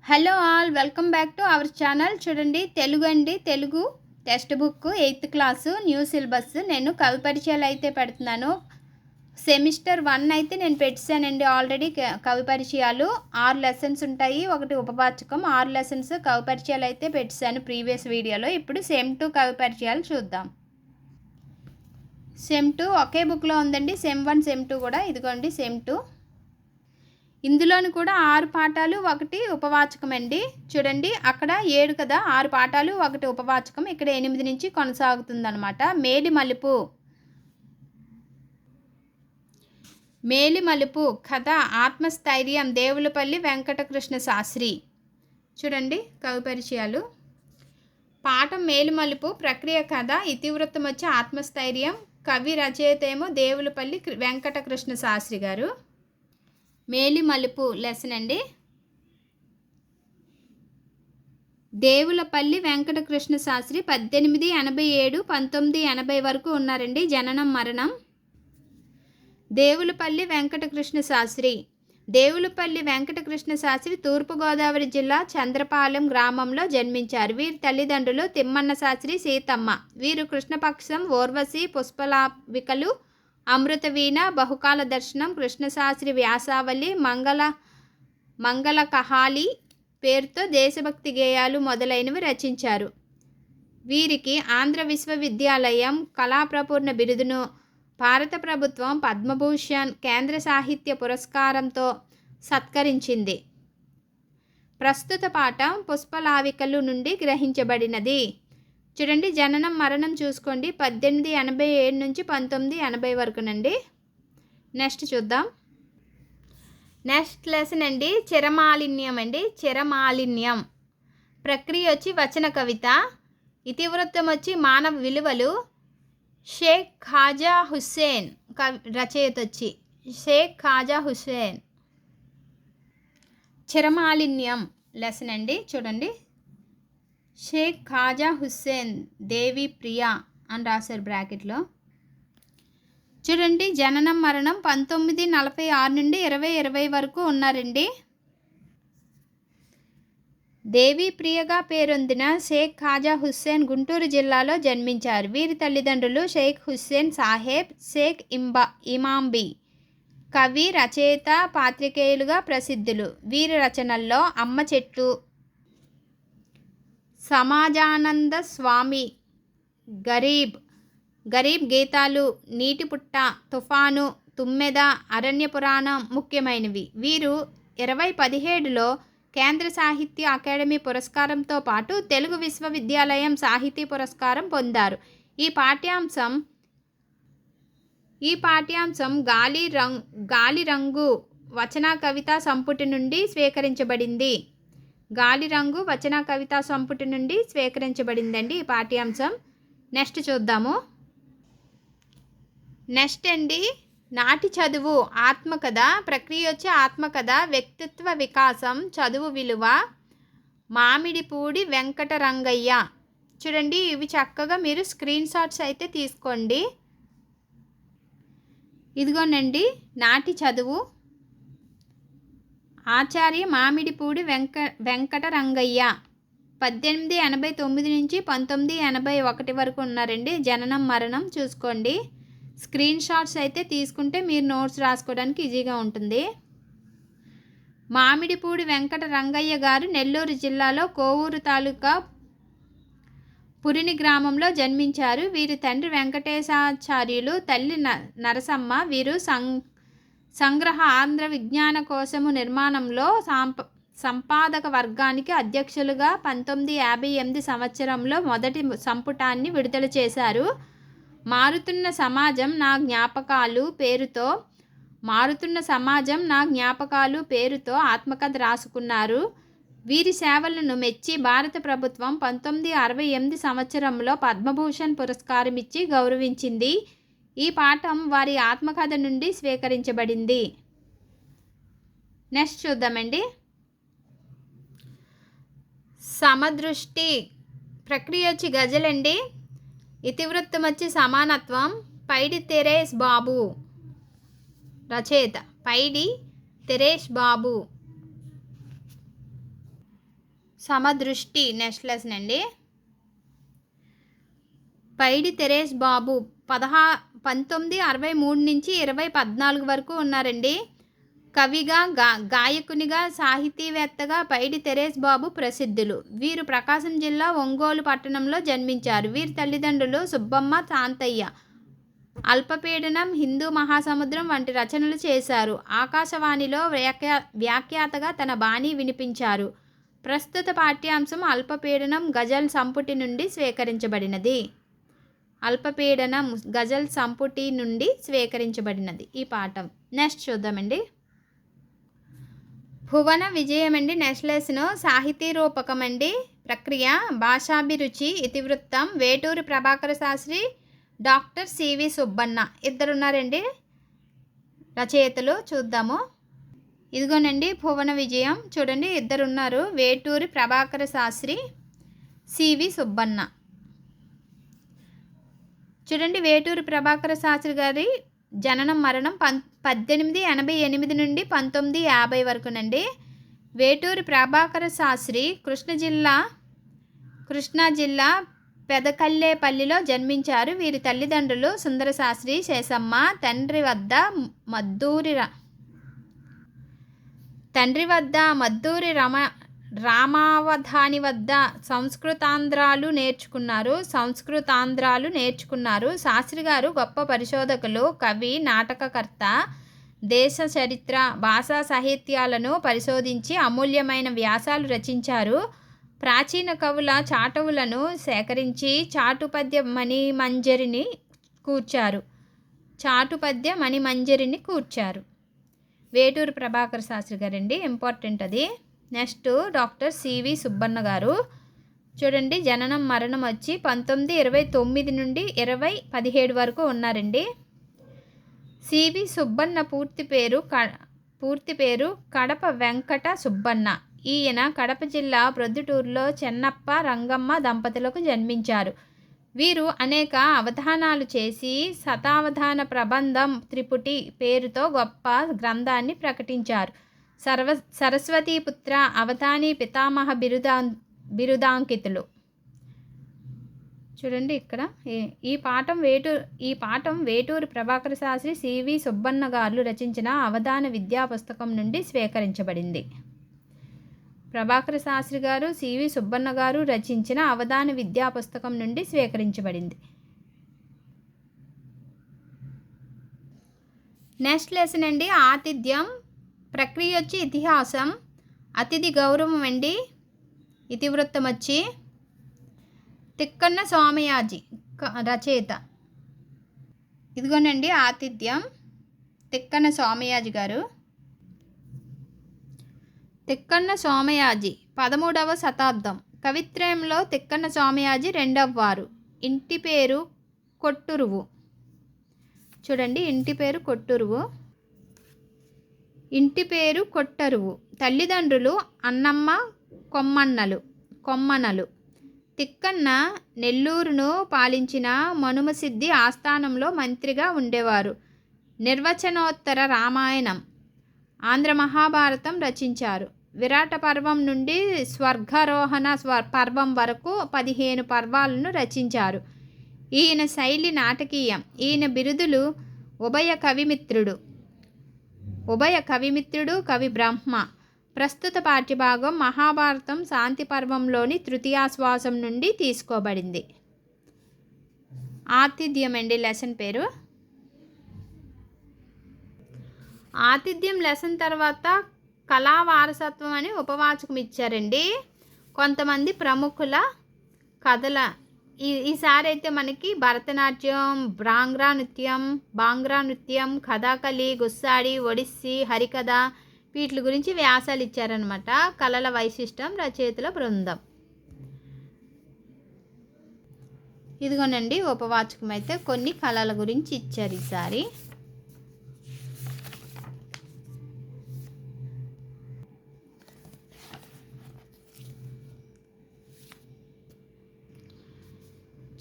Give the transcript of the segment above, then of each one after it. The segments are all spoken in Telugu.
Hello all, welcome back to our channel. చూడండి, Telugu textbook 8th class new syllabus. నేను కవి పరిచయాలు అయితే పెడుతున్నాను. సెమిస్టర్ 1 అయితే నేను పెట్టానండి ఆల్రెడీ. కవి పరిచయాలు 6 లెసన్స్ ఉంటాయి, ఒకటి ఉపవాచకం. 6 లెసన్స్ కవి పరిచయాలు అయితే పెట్టాను ప్రీవియస్ వీడియోలో. ఇప్పుడు సెమ్ 2 కవి పరిచయాలు చూద్దాం. సెమ్ 2 ఒకే బుక్లో ఉందండి. సెమ్ 1 సెమ్ 2 కూడా ఇదిగోండి. సెమ్ 2 ఇందులోని కూడా 6 పాఠాలు, ఒకటి ఉపవాచకం అండి. చూడండి, అక్కడ 7 కదా, 6 పాఠాలు, ఒకటి ఉపవాచకం. ఇక్కడ 8 నుంచి కొనసాగుతుందన్నమాట. మేలిమలుపు కథ ఆత్మస్థైర్యం, దేవులపల్లి వెంకటకృష్ణ శాస్త్రి. చూడండి కవి పరిచయాలు. పాఠం మేలిమలుపు, ప్రక్రియ కథ, ఇతివృత్తం వచ్చి ఆత్మస్థైర్యం, కవి రచయిత ఏమో దేవులపల్లి వెంకటకృష్ణ శాస్త్రి గారు. మేలిమలుపు లెసన్ అండి. దేవులపల్లి వెంకటకృష్ణ శాస్త్రి 1887 1980 వరకు ఉన్నారండి. జననం మరణం. దేవులపల్లి వెంకటకృష్ణ శాస్త్రి. దేవులపల్లి వెంకటకృష్ణ శాస్త్రి తూర్పుగోదావరి జిల్లా చంద్రపాలెం గ్రామంలో జన్మించారు. వీరి తల్లిదండ్రులు తిమ్మన్న శాస్త్రి, సీతమ్మ. వీరు కృష్ణపక్షం, ఊర్వశి, పుష్పలావికలు, అమృతవీణ, బహుకాల దర్శనం, కృష్ణశాస్త్రి వ్యాసావళి, మంగళ కహాలి పేరుతో దేశభక్తి గేయాలు మొదలైనవి రచించారు. వీరికి ఆంధ్ర విశ్వవిద్యాలయం కళాప్రపూర్ణ బిరుదును, భారత ప్రభుత్వం పద్మభూషణ్, కేంద్ర సాహిత్య పురస్కారంతో సత్కరించింది. ప్రస్తుత పాఠం పుష్పలావికలు నుండి గ్రహించబడినది. చూడండి, జననం మరణం చూసుకోండి. 1887 నుంచి 1980 వరకునండి. నెక్స్ట్ చూద్దాం. నెక్స్ట్ లెసన్ అండి చిరమాలిన్యం అండి. చిరమాలిన్యం ప్రక్రియ వచ్చి వచన కవిత, ఇతివృత్తం వచ్చి మానవ విలువలు. షేక్ ఖాజా హుస్సేన్ రచయిత వచ్చి షేక్ ఖాజా హుస్సేన్. చిరమాలిన్యం లెసన్ అండి. చూడండి, షేక్ ఖాజా హుస్సేన్ దేవి ప్రియా అని రాశారు బ్రాకెట్లో. చూడండి, జననం మరణం 1946 నుండి 2020 వరకు ఉన్నారండి. దేవి ప్రియగా పేరొందిన షేక్ ఖాజా హుస్సేన్ గుంటూరు జిల్లాలో జన్మించారు. వీరి తల్లిదండ్రులు షేక్ హుస్సేన్ సాహెబ్, షేక్ ఇమాంబి. కవి, రచయిత, పాత్రికేయులుగా ప్రసిద్ధులు. వీరి రచనల్లో అమ్మ చెట్టు, సమాజానంద స్వామి, గరీబ్ గీతాలు, నీటి పుట్ట, తుఫాను, తుమ్మెద, అరణ్య పురాణం ముఖ్యమైనవి. వీరు 2017లో కేంద్ర సాహిత్య అకాడమీ పురస్కారంతో పాటు తెలుగు విశ్వవిద్యాలయం సాహితీ పురస్కారం పొందారు. ఈ పాఠ్యాంశం గాలి రంగు వచన కవితా సంపుటి నుండి స్వీకరించబడింది. గాలి రంగు వచన కవితా సంపుటి నుండి స్వీకరించబడిందండి ఈ పాఠ్యాంశం. నెక్స్ట్ చూద్దాము. నెక్స్ట్ అండి నాటి చదువు ఆత్మకథ. ప్రక్రియ వచ్చి ఆత్మకథ, వ్యక్తిత్వ వికాసం, చదువు విలువ, మామిడిపూడి వెంకటరంగయ్య. చూడండి, ఇవి చక్కగా మీరు స్క్రీన్ షాట్స్ అయితే తీసుకోండి. ఇదిగోనండి నాటి చదువు, ఆచార్య మామిడిపూడి వెంకటరంగయ్య. 1889 నుంచి 1981 వరకు ఉన్నారండి. జననం మరణం చూసుకోండి. స్క్రీన్ షాట్స్ అయితే తీసుకుంటే మీరు నోట్స్ రాసుకోవడానికి ఈజీగా ఉంటుంది. మామిడిపూడి వెంకటరంగయ్య గారు నెల్లూరు జిల్లాలో కోవూరు తాలూకా పురిని గ్రామంలో జన్మించారు. వీరి తండ్రి వెంకటేశాచార్యులు, తల్లి నరసమ్మ. వీరు సంగ్రహ ఆంధ్ర విజ్ఞాన కోశము నిర్మాణంలో సంపాదక వర్గానికి అధ్యక్షులుగా 1958 సంవత్సరంలో మొదటి సంపుటాన్ని విడుదల చేశారు. మారుతున్న సమాజం నా జ్ఞాపకాలు పేరుతో ఆత్మకథ రాసుకున్నారు. వీరి సేవలను మెచ్చి భారత ప్రభుత్వం 1968 సంవత్సరంలో పద్మభూషణ్ పురస్కారం ఇచ్చి గౌరవించింది. ఈ పాఠం వారి ఆత్మకథ నుండి స్వీకరించబడింది. నెక్స్ట్ చూద్దామండి. సమదృష్టి ప్రక్రియ వచ్చి గజలండి. ఇతివృత్తం వచ్చి సమానత్వం, పైడి తెరేష్ బాబు రచయిత. పైడి తెరేష్ బాబు. సమదృష్టి నెక్స్ట్ లెసన్ అండి. పైడి తెరేస్ బాబు 1963 నుంచి 2014 వరకు ఉన్నారండి. కవిగా, గాయకునిగా, సాహితీవేత్తగా పైడి తెరేస్ బాబు ప్రసిద్ధులు. వీరు ప్రకాశం జిల్లా ఒంగోలు పట్టణంలో జన్మించారు. వీరి తల్లిదండ్రులు సుబ్బమ్మ, తాంతయ్య. అల్పపీడనం, హిందూ మహాసముద్రం వంటి రచనలు చేశారు. ఆకాశవాణిలో వ్యాఖ్యాతగా తన బాణీ వినిపించారు. ప్రస్తుత పాఠ్యాంశం అల్పపీడనం గజల్ సంపుటి నుండి స్వీకరించబడినది. అల్పపీడనం గజల్ సంపుటి నుండి స్వీకరించబడినది ఈ పాఠం. నెక్స్ట్ చూద్దామండి. భువన విజయం అండి. నెక్స్ట్ లెసన్ సాహితీ రూపకం అండి. ప్రక్రియ భాషాభిరుచి, ఇతివృత్తం వేటూరి ప్రభాకర శాస్త్రి, డాక్టర్ సివి సుబ్బన్న ఇద్దరున్నారండి రచయితలు. చూద్దాము. ఇదిగోనండి భువన విజయం. చూడండి ఇద్దరున్నారు, వేటూరి ప్రభాకర శాస్త్రి, సివి సుబ్బన్న. చూడండి వేటూరి ప్రభాకర శాస్త్రి గారి జననం మరణం 1888 నుండి 1950 వరకునండి. వేటూరి ప్రభాకర శాస్త్రి కృష్ణా జిల్లా పెదకల్లేపల్లిలో జన్మించారు. వీరి తల్లిదండ్రులు సుందరశాస్త్రి, శేషమ్మ. తండ్రి వద్ద మద్దూరి రామావధాని వద్ద సంస్కృతాంధ్రాలు నేర్చుకున్నారు. శాస్త్రి గారు గొప్ప పరిశోధకులు, కవి, నాటకకర్త. దేశ చరిత్ర, భాషా సాహిత్యాలను పరిశోధించి అమూల్యమైన వ్యాసాలు రచించారు. ప్రాచీన కవుల చాటువులను సేకరించి చాటుపద్య మణిమంజరిని కూర్చారు. వేటూరి ప్రభాకర శాస్త్రి గారండి, ఇంపార్టెంట్ అది. నెక్స్ట్ డాక్టర్ సివి సుబ్బన్న గారు. చూడండి జననం మరణం వచ్చి 1929 నుండి 2017 వరకు ఉన్నారండి. సివి సుబ్బన్న పూర్తి పేరు కడప వెంకట సుబ్బన్న. ఈయన కడప జిల్లా ప్రొద్దుటూరులో చెన్నప్ప, రంగమ్మ దంపతులకు జన్మించారు. వీరు అనేక అవధానాలు చేసి శతావధాన ప్రబంధం త్రిపుటి పేరుతో గొప్ప గ్రంథాన్ని ప్రకటించారు. సరస్వతీపుత్ర అవధాని పితామహ బిరుదాంకితులు. చూడండి ఇక్కడ ఈ పాఠం వేటూరి ప్రభాకర శాస్త్రి, సివి సుబ్బన్న గారు రచించిన అవధాన విద్యా పుస్తకం నుండి స్వీకరించబడింది. ప్రభాకర శాస్త్రి గారు, సివి సుబ్బన్న గారు రచించిన అవధాన విద్యా పుస్తకం నుండి స్వీకరించబడింది. నెక్స్ట్ లెసన్ అండి ఆతిథ్యం. ప్రక్రియ వచ్చి ఇతిహాసం, అతిథి గౌరవం అండి. ఇతివృత్తం వచ్చి తిక్కన్న సోమయాజి రచయిత. ఇదిగోనండి ఆతిథ్యం, తిక్కన్న సోమయాజి గారు. తిక్కన్న సోమయాజి 13వ శతాబ్దం. కవిత్రయంలో తిక్కన్న సోమయాజి 2వ వారు. ఇంటి పేరు కొట్టురువు. చూడండి ఇంటి పేరు కొట్టరువు. తల్లిదండ్రులు అన్నమ్మ, కొమ్మనలు. తిక్కన్న నెల్లూరును పాలించిన మనుమసిద్ధి ఆస్థానంలో మంత్రిగా ఉండేవారు. నిర్వచనోత్తర రామాయణం, ఆంధ్ర మహాభారతం రచించారు. విరాట పర్వం నుండి స్వర్గారోహణ పర్వం వరకు 15 పర్వాలను రచించారు. ఈయన శైలి నాటకీయం. ఈయన బిరుదులు ఉభయ కవిమిత్రుడు, కవి బ్రహ్మ. ప్రస్తుత పాఠ్యభాగం మహాభారతం శాంతి పర్వంలోని తృతీయాశ్వాసం నుండి తీసుకోబడింది. ఆతిథ్యం అండి లెసన్ పేరు. ఆతిథ్యం లెసన్ తర్వాత కళా వారసత్వం అని ఉపవాచకం ఇచ్చారండి. కొంతమంది ప్రముఖుల కథల ఈసారి అయితే మనకి భరతనాట్యం, బాంగ్రా నృత్యం, కథాకళి, గుస్సాడి, ఒడిస్సీ, హరికథ వీటి గురించి వ్యాసాలు ఇచ్చారనమాట. కళల వైశిష్టం, రచయితల బృందం. ఇదిగోనండి ఉపవాచకం అయితే కొన్ని కళల గురించి ఇచ్చారు ఈసారి.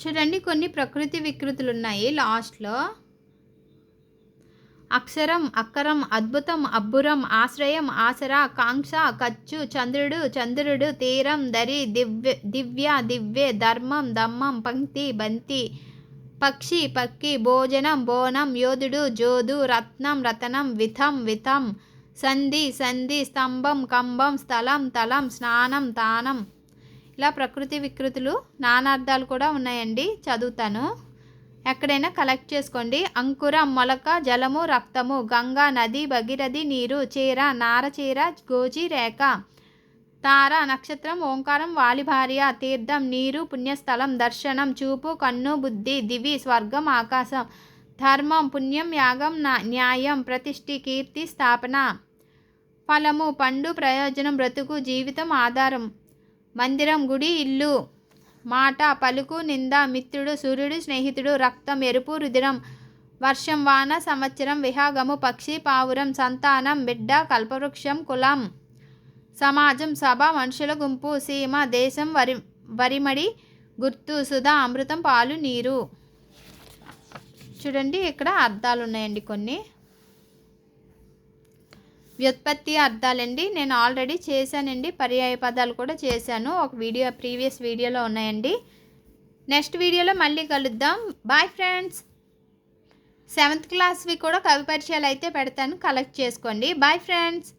చూడండి కొన్ని ప్రకృతి వికృతులు ఉన్నాయి లాస్ట్లో. అక్షరం, అక్కరం, అద్భుతం, అబ్బురం, ఆశ్రయం, ఆసరా, కాంక్ష, ఖర్చు, చంద్రుడు, చంద్రుడు, తీరం, దరి, దివ్య, దివ్యే, ధర్మం, దమ్మం, పంక్తి, బంతి, పక్షి, పక్కి, భోజనం, బోనం, యోధుడు, జోదు, రత్నం, రతనం, విథం, విథం, సంధి, సంధి, స్తంభం, కంబం, స్థలం, తలం, స్నానం, తానం. ఇలా ప్రకృతి వికృతులు నానార్థాలు కూడా ఉన్నాయండి, చదువుతాను. ఎక్కడైనా కలెక్ట్ చేసుకోండి. అంకురం, మొలక, జలము, రక్తము, గంగా, నది, భగీరథి, నీరు, చీర, నార చీర, గోజి, రేఖ, తార, నక్షత్రం, ఓంకారం, వాలి భార్య, తీర్థం, నీరు, పుణ్యస్థలం, దర్శనం, చూపు, కన్ను, బుద్ధి, దివి, స్వర్గం, ఆకాశం, ధర్మం, పుణ్యం, యాగం, న్యాయం, ప్రతిష్ఠి, కీర్తి, స్థాపన, ఫలము, పండు, ప్రయోజనం, బ్రతుకు, జీవితం, ఆధారం, మందిరం, గుడి, ఇల్లు, మాట, పలుకు, నింద, మిత్రుడు, సూర్యుడు, స్నేహితుడు, రక్తం, ఎరుపు, రుధిరం, వర్షం, వాన, సంవత్సరం, విహాగము, పక్షి, పావురం, సంతానం, బిడ్డ, కల్పవృక్షం, కులం, సమాజం, సభ, మనుషుల గుంపు, సీమ, దేశం, వరిమడి, గుర్తు, సుధా, అమృతం, పాలు, నీరు. చూడండి ఇక్కడ అర్థాలు ఉన్నాయండి కొన్ని. వ్యుత్పత్తి అర్థాలండి నేను ఆల్రెడీ చేశానండి, పర్యాయ పదాలు కూడా చేశాను, ఒక వీడియో ప్రీవియస్ వీడియోలో ఉన్నాయండి. నెక్స్ట్ వీడియోలో మళ్ళీ కలుద్దాం. Bye friends. 7th క్లాస్వి కూడా కవి పరిచయాలు అయితే పెడతాను, కలెక్ట్ చేసుకోండి. Bye friends.